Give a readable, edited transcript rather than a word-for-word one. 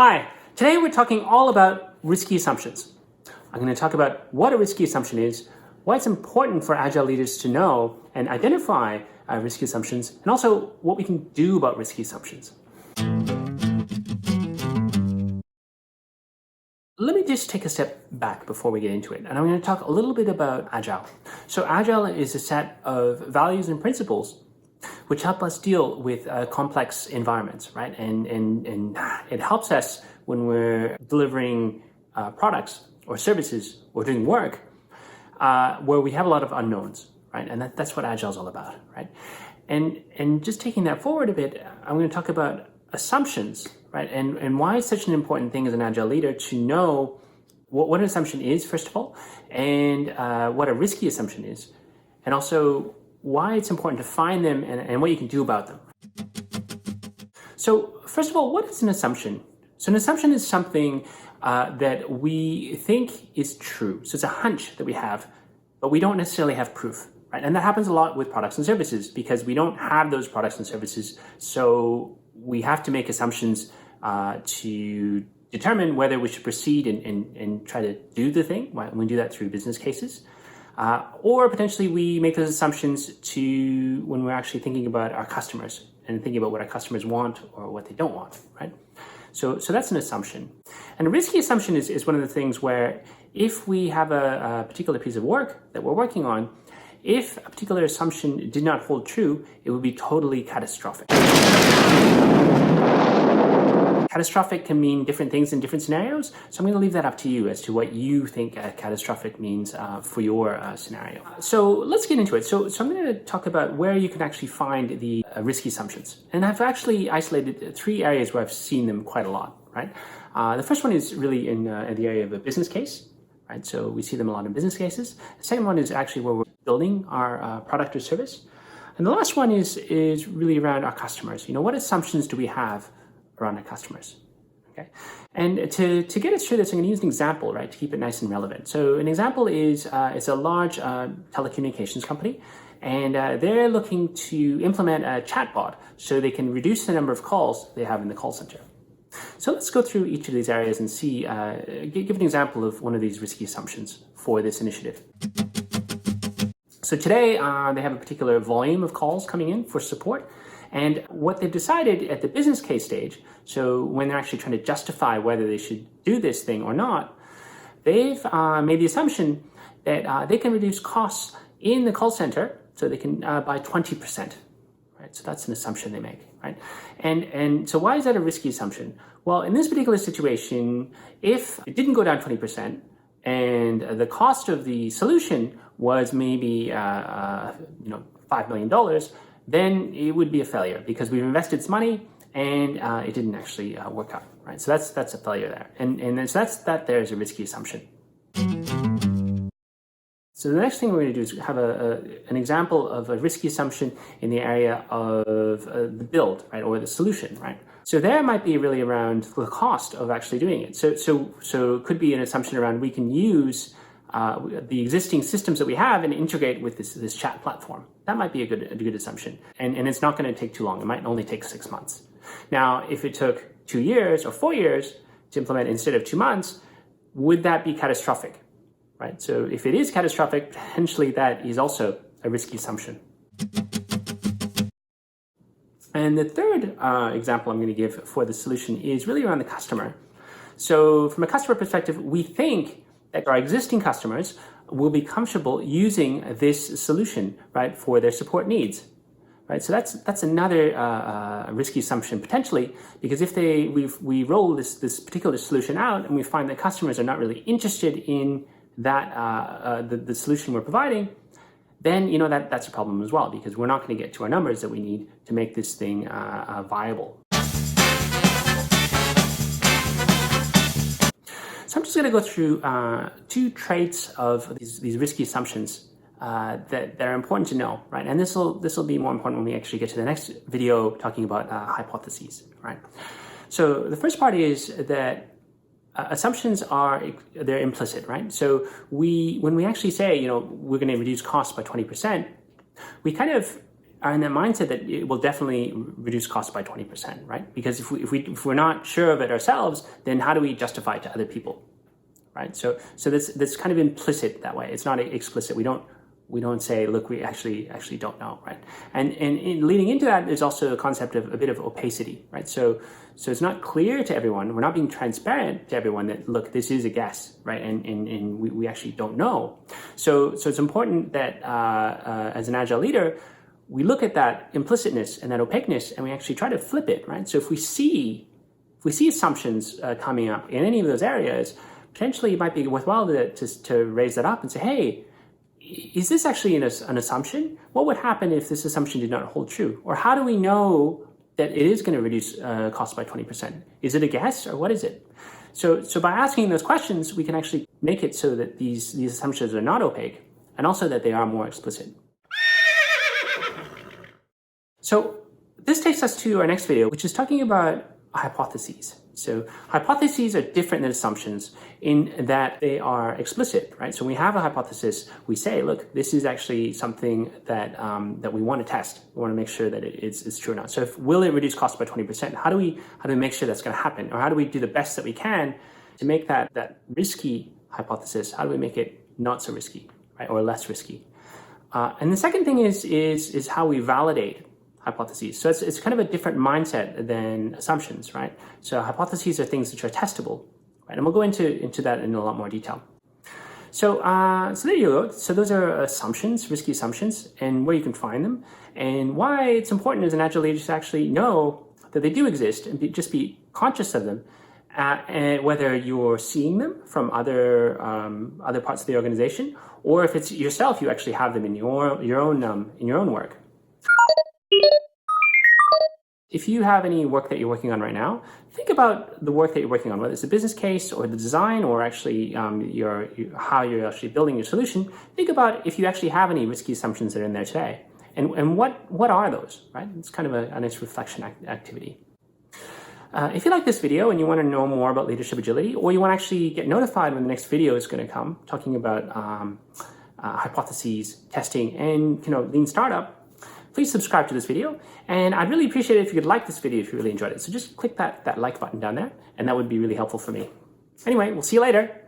Hi, today we're talking all about risky assumptions. I'm going to talk about what a risky assumption is, why it's important for Agile leaders to know and identify risky assumptions, and also what we can do about risky assumptions. Let me just take a step back before we get into it, and I'm going to talk a little bit about Agile. So Agile is a set of values and principles which help us deal with complex environments, right? And it helps us when we're delivering products or services or doing work where we have a lot of unknowns, right? And that's what Agile is all about, right? And just taking that forward a bit, I'm going to talk about assumptions, right? And why it's such an important thing as an Agile leader to know what an assumption is, first of all, and what a risky assumption is, and also why it's important to find them and what you can do about them. So first of all, what is an assumption? So an assumption is something that we think is true. So it's a hunch that we have, but we don't necessarily have proof, right? And that happens a lot with products and services because we don't have those products and services. So we have to make assumptions to determine whether we should proceed and try to do the thing. We do that through business cases. Or potentially we make those assumptions to when we're actually thinking about our customers and thinking about what our customers want or what they don't want, right? So that's an assumption. And a risky assumption is one of the things where if we have a particular piece of work that we're working on, if a particular assumption did not hold true, it would be totally catastrophic. Catastrophic can mean different things in different scenarios, so I'm going to leave that up to you as to what you think catastrophic means for your scenario. So let's get into it. So I'm going to talk about where you can actually find the risky assumptions. And I've actually isolated 3 areas where I've seen them quite a lot, right? The first one is really in the area of a business case, right? So we see them a lot in business cases. The second one is actually where we're building our product or service. And the last one is really around our customers. You know, what assumptions do we have around our customers, okay? And to get us through this, I'm going to use an example, right, to keep it nice and relevant. So an example is it's a large telecommunications company, and they're looking to implement a chatbot so they can reduce the number of calls they have in the call center. So let's go through each of these areas and see, give an example of one of these risky assumptions for this initiative. So today, they have a particular volume of calls coming in for support. And what they've decided at the business case stage, so when they're actually trying to justify whether they should do this thing or not, they've made the assumption that they can reduce costs in the call center so they can by 20%, right? So that's an assumption they make, right? And so why is that a risky assumption? Well, in this particular situation, if it didn't go down 20% and the cost of the solution was maybe $5 million, then it would be a failure because we've invested some money and it didn't actually work out, right? So that's a failure there. And so that there is a risky assumption. So the next thing we're going to do is have an example of a risky assumption in the area of the build, right, or the solution, right? So there might be really around the cost of actually doing it. So it could be an assumption around we can use the existing systems that we have and integrate with this chat platform. That might be a good assumption. And it's not going to take too long. It might only take 6 months. Now, if it took 2 years or 4 years to implement instead of 2 months, would that be catastrophic, right? So if it is catastrophic, potentially that is also a risky assumption. And the third example I'm going to give for the solution is really around the customer. So from a customer perspective, we think that our existing customers will be comfortable using this solution, right, for their support needs, right? So that's another risky assumption potentially, because if we roll this particular solution out and we find that customers are not really interested in that the solution we're providing, then that's a problem as well because we're not going to get to our numbers that we need to make this thing viable. So I'm just going to go through 2 traits of these risky assumptions that are important to know, right? And this will be more important when we actually get to the next video talking about hypotheses, right? So the first part is that assumptions they're implicit, right? So when we actually say we're going to reduce costs by 20%, we kind of are in that mindset that it will definitely reduce costs by 20%, right? Because if we're not sure of it ourselves, then how do we justify it to other people, right? So that's kind of implicit that way. It's not explicit. We don't say, look, we actually don't know, right? And leading into that is also a concept of a bit of opacity, right? So it's not clear to everyone. We're not being transparent to everyone that, look, this is a guess, right? And we actually don't know. So it's important that as an Agile leader, we look at that implicitness and that opaqueness, and we actually try to flip it, right? So if we see assumptions coming up in any of those areas, potentially it might be worthwhile to raise that up and say, hey, is this actually an assumption? What would happen if this assumption did not hold true? Or how do we know that it is going to reduce costs by 20%? Is it a guess, or what is it? So by asking those questions, we can actually make it so that these assumptions are not opaque, and also that they are more explicit. So this takes us to our next video, which is talking about hypotheses. So hypotheses are different than assumptions in that they are explicit, right? So when we have a hypothesis, we say, look, this is actually something that we want to test. We want to make sure that it's true or not. So will it reduce costs by 20%? How do we make sure that's going to happen? Or how do we do the best that we can to make that risky hypothesis? How do we make it not so risky, right? Or less risky? And the second thing is how we validate hypotheses. So it's kind of a different mindset than assumptions, right? So hypotheses are things which are testable, right? And we'll go into that in a lot more detail. So there you go. So those are assumptions, risky assumptions, and where you can find them, and why it's important as an Agile leader to actually know that they do exist and just be conscious of them, and whether you're seeing them from other parts of the organization, or if it's yourself, you actually have them in your own work. If you have any work that you're working on right now, think about the work that you're working on, whether it's a business case or the design or actually how you're actually building your solution. Think about if you actually have any risky assumptions that are in there today. And what are those, right? It's kind of a nice reflection activity. If you like this video and you want to know more about leadership agility, or you want to actually get notified when the next video is going to come, talking about hypotheses, testing, and lean startup, please subscribe to this video, and I'd really appreciate it if you could like this video if you really enjoyed it. So just click that like button down there, and that would be really helpful for me. Anyway, we'll see you later.